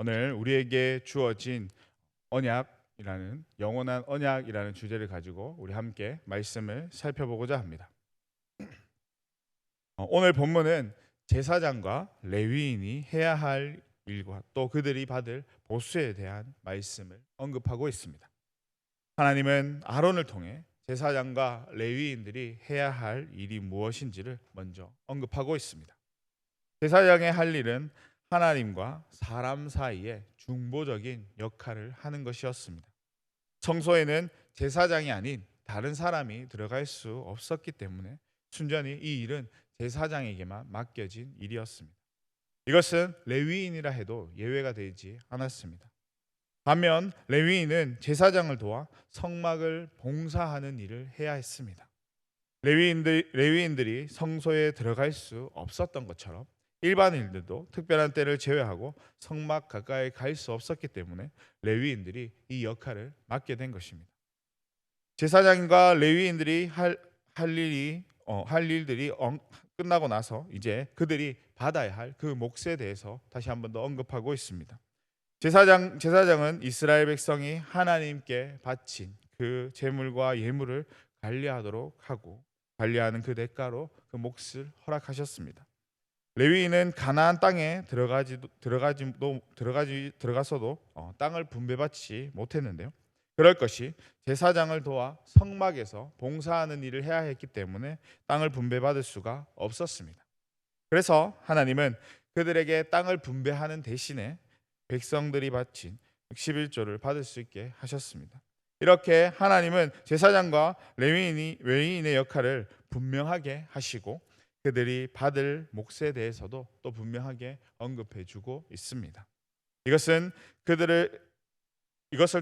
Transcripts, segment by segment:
오늘 우리에게 주어진 언약이라는 영원한 언약이라는 주제를 가지고 우리 함께 말씀을 살펴보고자 합니다. 오늘 본문은 제사장과 레위인이 해야 할 일과 또 그들이 받을 보수에 대한 말씀을 언급하고 있습니다. 하나님은 아론을 통해 제사장과 레위인들이 해야 할 일이 무엇인지를 먼저 언급하고 있습니다. 제사장의 할 일은 하나님과 사람 사이에 중보적인 역할을 하는 것이었습니다. 성소에는 제사장이 아닌 다른 사람이 들어갈 수 없었기 때문에 순전히 이 일은 제사장에게만 맡겨진 일이었습니다. 이것은 레위인이라 해도 예외가 되지 않았습니다. 반면 레위인은 제사장을 도와 성막을 봉사하는 일을 해야 했습니다. 레위인들이 성소에 들어갈 수 없었던 것처럼 일반인들도 특별한 때를 제외하고 성막 가까이 갈 수 없었기 때문에 레위인들이 이 역할을 맡게 된 것입니다. 제사장과 레위인들이 할 일들이 끝나고 나서 이제 그들이 받아야 할 그 몫에 대해서 다시 한 번 더 언급하고 있습니다. 제사장은 이스라엘 백성이 하나님께 바친 그 제물과 예물을 관리하도록 하고 관리하는 그 대가로 그 몫을 허락하셨습니다. 레위인은 가나안 땅에 들어가서도 땅을 분배받지 못했는데요. 그럴 것이 제사장을 도와 성막에서 봉사하는 일을 해야 했기 때문에 땅을 분배받을 수가 없었습니다. 그래서 하나님은 그들에게 땅을 분배하는 대신에 백성들이 바친 11조를 받을 수 있게 하셨습니다. 이렇게 하나님은 제사장과 레위인의 역할을 분명하게 하시고 그들이 받을 몫에 대해서도 또 분명하게 언급해 주고 있습니다. 이것을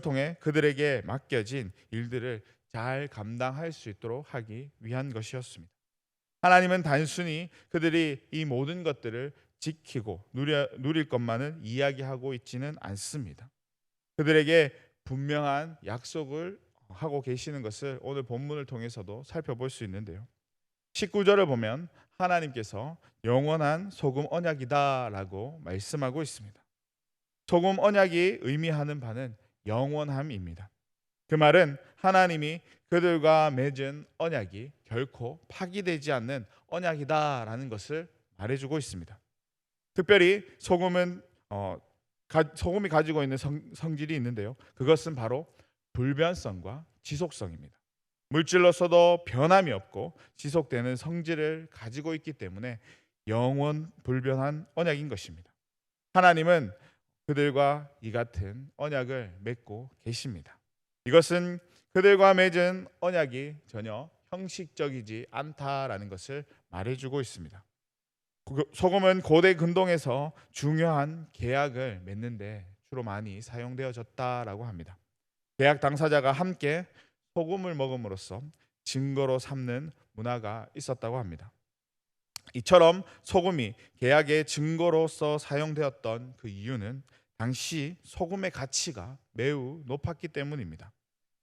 통해 그들에게 맡겨진 일들을 잘 감당할 수 있도록 하기 위한 것이었습니다. 하나님은 단순히 그들이 이 모든 것들을 지키고 누릴 것만은 이야기하고 있지는 않습니다. 그들에게 분명한 약속을 하고 계시는 것을 오늘 본문을 통해서도 살펴볼 수 있는데요. 19절을 보면 하나님께서 영원한 소금 언약이다라고 말씀하고 있습니다. 소금 언약이 의미하는 바는 영원함입니다. 그 말은 하나님이 그들과 맺은 언약이 결코 파기되지 않는 언약이다라는 것을 말해주고 있습니다. 특별히 소금이 가지고 있는 성질이 있는데요. 그것은 바로 불변성과 지속성입니다. 물질로서도 변함이 없고 지속되는 성질을 가지고 있기 때문에 영원 불변한 언약인 것입니다. 하나님은 그들과 이 같은 언약을 맺고 계십니다. 이것은 그들과 맺은 언약이 전혀 형식적이지 않다라는 것을 말해주고 있습니다. 소금은 고대 근동에서 중요한 계약을 맺는데 주로 많이 사용되어졌다라고 합니다. 계약 당사자가 함께 소금을 먹음으로써 증거로 삼는 문화가 있었다고 합니다. 이처럼 소금이 계약의 증거로서 사용되었던 그 이유는 당시 소금의 가치가 매우 높았기 때문입니다.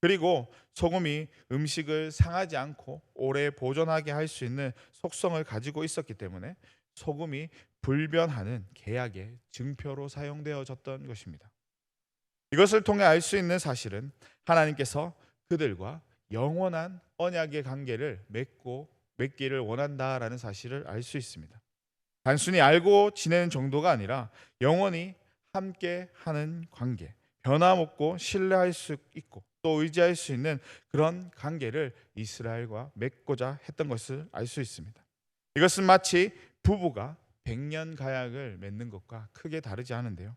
그리고 소금이 음식을 상하지 않고 오래 보존하게 할 수 있는 속성을 가지고 있었기 때문에 소금이 불변하는 계약의 증표로 사용되어졌던 것입니다. 이것을 통해 알 수 있는 사실은 하나님께서 그들과 영원한 언약의 관계를 맺기를 원한다라는 사실을 알 수 있습니다. 단순히 알고 지내는 정도가 아니라 영원히 함께 하는 관계, 변함없고 신뢰할 수 있고 또 의지할 수 있는 그런 관계를 이스라엘과 맺고자 했던 것을 알 수 있습니다. 이것은 마치 부부가 100년 가약을 맺는 것과 크게 다르지 않은데요.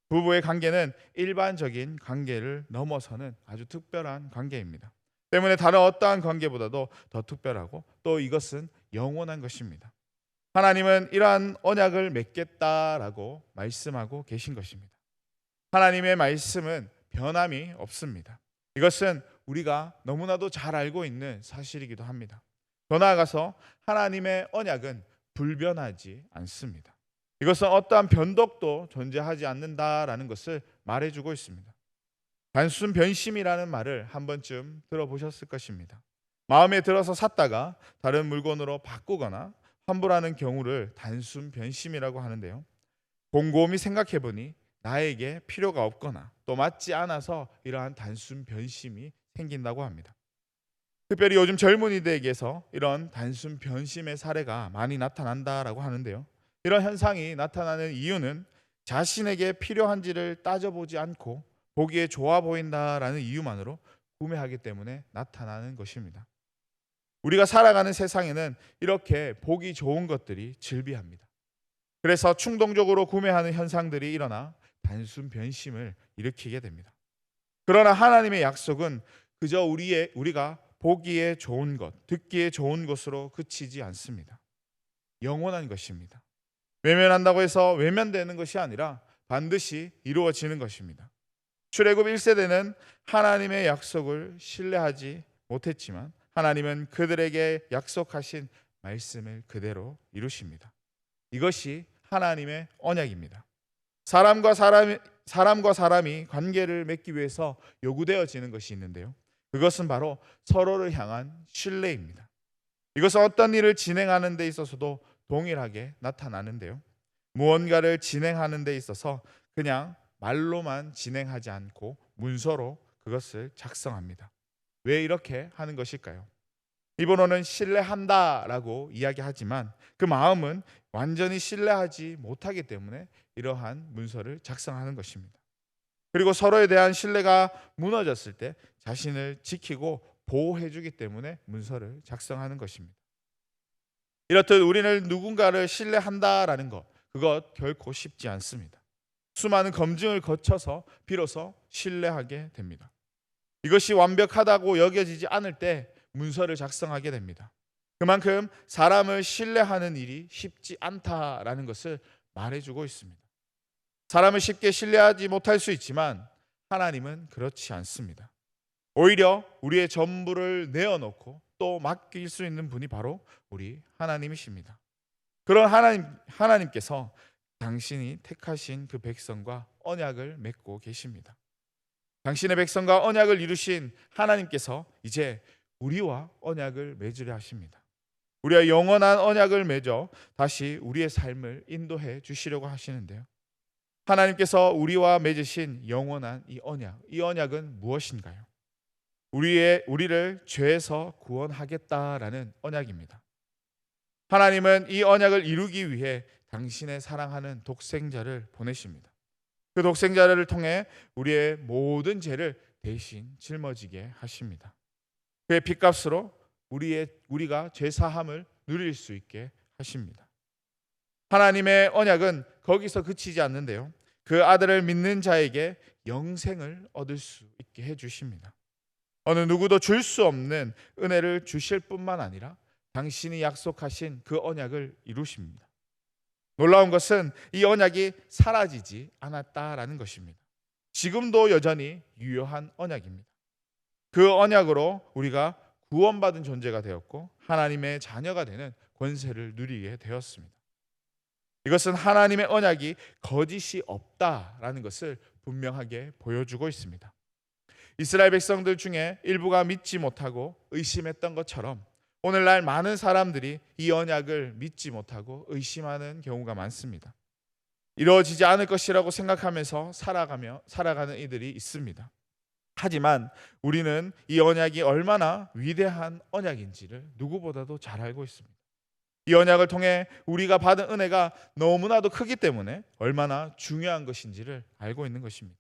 부부의 관계는 일반적인 관계를 넘어서는 아주 특별한 관계입니다. 때문에 다른 어떠한 관계보다도 더 특별하고 또 이것은 영원한 것입니다. 하나님은 이러한 언약을 맺겠다라고 말씀하고 계신 것입니다. 하나님의 말씀은 변함이 없습니다. 이것은 우리가 너무나도 잘 알고 있는 사실이기도 합니다. 더 나아가서 하나님의 언약은 불변하지 않습니다. 이것은 어떠한 변덕도 존재하지 않는다라는 것을 말해주고 있습니다. 단순 변심이라는 말을 한 번쯤 들어보셨을 것입니다. 마음에 들어서 샀다가 다른 물건으로 바꾸거나 환불하는 경우를 단순 변심이라고 하는데요. 곰곰이 생각해 보니 나에게 필요가 없거나 또 맞지 않아서 이러한 단순 변심이 생긴다고 합니다. 특별히 요즘 젊은이들에게서 이런 단순 변심의 사례가 많이 나타난다라고 하는데요. 이런 현상이 나타나는 이유는 자신에게 필요한지를 따져보지 않고 보기에 좋아 보인다라는 이유만으로 구매하기 때문에 나타나는 것입니다. 우리가 살아가는 세상에는 이렇게 보기 좋은 것들이 즐비합니다. 그래서 충동적으로 구매하는 현상들이 일어나 단순 변심을 일으키게 됩니다. 그러나 하나님의 약속은 그저 우리가 보기에 좋은 것, 듣기에 좋은 것으로 그치지 않습니다. 영원한 것입니다. 외면한다고 해서 외면되는 것이 아니라 반드시 이루어지는 것입니다. 출애굽 1세대는 하나님의 약속을 신뢰하지 못했지만 하나님은 그들에게 약속하신 말씀을 그대로 이루십니다. 이것이 하나님의 언약입니다. 사람과 사람이 관계를 맺기 위해서 요구되어지는 것이 있는데요. 그것은 바로 서로를 향한 신뢰입니다. 이것은 어떤 일을 진행하는 데 있어서도 동일하게 나타나는데요. 무언가를 진행하는 데 있어서 그냥 말로만 진행하지 않고 문서로 그것을 작성합니다. 왜 이렇게 하는 것일까요? 일본어는 신뢰한다라고 이야기하지만 그 마음은 완전히 신뢰하지 못하기 때문에 이러한 문서를 작성하는 것입니다. 그리고 서로에 대한 신뢰가 무너졌을 때 자신을 지키고 보호해 주기 때문에 문서를 작성하는 것입니다. 이렇듯 우리는 누군가를 신뢰한다라는 것, 그것 결코 쉽지 않습니다. 수많은 검증을 거쳐서 비로소 신뢰하게 됩니다. 이것이 완벽하다고 여겨지지 않을 때 문서를 작성하게 됩니다. 그만큼 사람을 신뢰하는 일이 쉽지 않다라는 것을 말해주고 있습니다. 사람을 쉽게 신뢰하지 못할 수 있지만 하나님은 그렇지 않습니다. 오히려 우리의 전부를 내어놓고 또 맡길 수 있는 분이 바로 우리 하나님이십니다. 그런 하나님께서 당신이 택하신 그 백성과 언약을 맺고 계십니다. 당신의 백성과 언약을 이루신 하나님께서 이제 우리와 언약을 맺으려 하십니다. 우리와 영원한 언약을 맺어 다시 우리의 삶을 인도해 주시려고 하시는데요. 하나님께서 우리와 맺으신 영원한 이 언약은 무엇인가요? 우리를 죄에서 구원하겠다라는 언약입니다. 하나님은 이 언약을 이루기 위해 당신의 사랑하는 독생자를 보내십니다. 그 독생자를 통해 우리의 모든 죄를 대신 짊어지게 하십니다. 그의 핏값으로 우리가 죄 사함을 누릴 수 있게 하십니다. 하나님의 언약은 거기서 그치지 않는데요. 그 아들을 믿는 자에게 영생을 얻을 수 있게 해주십니다. 어느 누구도 줄 수 없는 은혜를 주실 뿐만 아니라 당신이 약속하신 그 언약을 이루십니다. 놀라운 것은 이 언약이 사라지지 않았다라는 것입니다. 지금도 여전히 유효한 언약입니다. 그 언약으로 우리가 구원받은 존재가 되었고 하나님의 자녀가 되는 권세를 누리게 되었습니다. 이것은 하나님의 언약이 거짓이 없다라는 것을 분명하게 보여주고 있습니다. 이스라엘 백성들 중에 일부가 믿지 못하고 의심했던 것처럼 오늘날 많은 사람들이 이 언약을 믿지 못하고 의심하는 경우가 많습니다. 이루어지지 않을 것이라고 생각하면서 살아가는 이들이 있습니다. 하지만 우리는 이 언약이 얼마나 위대한 언약인지를 누구보다도 잘 알고 있습니다. 이 언약을 통해 우리가 받은 은혜가 너무나도 크기 때문에 얼마나 중요한 것인지를 알고 있는 것입니다.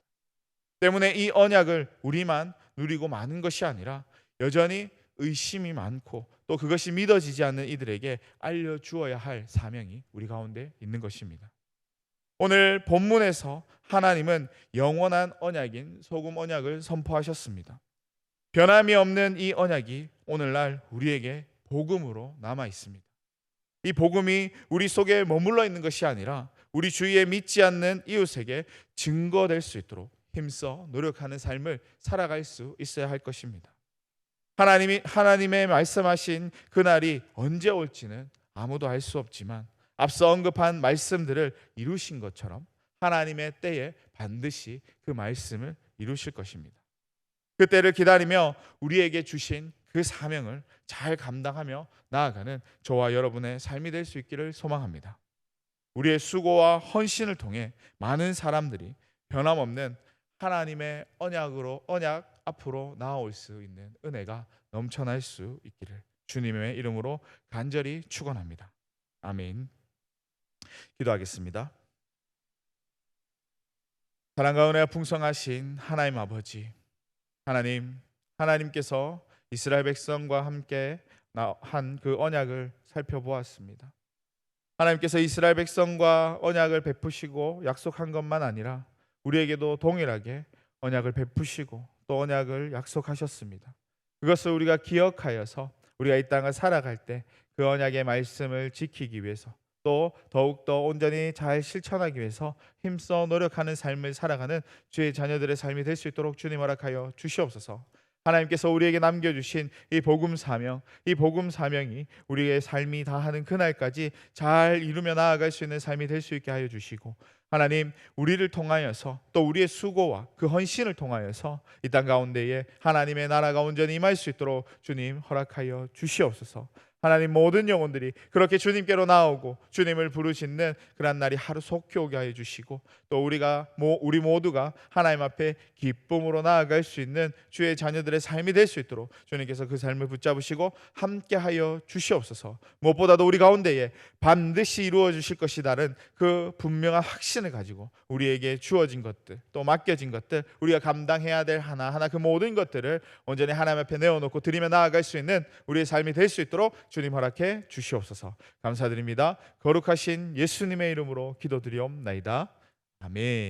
때문에 이 언약을 우리만 누리고 마는 것이 아니라 여전히 의심이 많고 또 그것이 믿어지지 않는 이들에게 알려주어야 할 사명이 우리 가운데 있는 것입니다. 오늘 본문에서 하나님은 영원한 언약인 소금 언약을 선포하셨습니다. 변함이 없는 이 언약이 오늘날 우리에게 복음으로 남아 있습니다. 이 복음이 우리 속에 머물러 있는 것이 아니라 우리 주위에 믿지 않는 이웃에게 증거될 수 있도록 힘써 노력하는 삶을 살아갈 수 있어야 할 것입니다. 하나님의 말씀하신 그날이 언제 올지는 아무도 알 수 없지만 앞서 언급한 말씀들을 이루신 것처럼 하나님의 때에 반드시 그 말씀을 이루실 것입니다. 그 때를 기다리며 우리에게 주신 그 사명을 잘 감당하며 나아가는 저와 여러분의 삶이 될 수 있기를 소망합니다. 우리의 수고와 헌신을 통해 많은 사람들이 변함없는 하나님의 언약 앞으로 나아올 수 있는 은혜가 넘쳐날 수 있기를 주님의 이름으로 간절히 축원합니다. 아멘. 기도하겠습니다. 사랑과 은혜가 풍성하신 하나님 아버지, 하나님께서 이스라엘 백성과 함께 한 그 언약을 살펴보았습니다. 하나님께서 이스라엘 백성과 언약을 베푸시고 약속한 것만 아니라 우리에게도 동일하게 언약을 베푸시고 또 언약을 약속하셨습니다. 그것을 우리가 기억하여서 우리가 이 땅을 살아갈 때 그 언약의 말씀을 지키기 위해서 또 더욱더 온전히 잘 실천하기 위해서 힘써 노력하는 삶을 살아가는 주의 자녀들의 삶이 될 수 있도록 주님 허락하여 주시옵소서. 하나님께서 우리에게 남겨주신 이 복음 사명이 우리의 삶이 다하는 그날까지 잘 이루며 나아갈 수 있는 삶이 될 수 있게 하여 주시고, 하나님, 우리를 통하여서 또 우리의 수고와 그 헌신을 통하여서 이 땅 가운데에 하나님의 나라가 온전히 임할 수 있도록 주님 허락하여 주시옵소서. 하나님, 모든 영혼들이 그렇게 주님께로 나오고 주님을 부르시는 그런 날이 하루 속히 오게 하여 주시고, 또 우리 모두가 하나님 앞에 기쁨으로 나아갈 수 있는 주의 자녀들의 삶이 될 수 있도록 주님께서 그 삶을 붙잡으시고 함께하여 주시옵소서. 무엇보다도 우리 가운데에 반드시 이루어 주실 것이라는 그 분명한 확신을 가지고 우리에게 주어진 것들, 또 맡겨진 것들, 우리가 감당해야 될 하나하나 그 모든 것들을 온전히 하나님 앞에 내어놓고 드리며 나아갈 수 있는 우리의 삶이 될 수 있도록 주님 허락해 주시옵소서. 감사드립니다. 거룩하신 예수님의 이름으로 기도드리옵나이다. 아멘.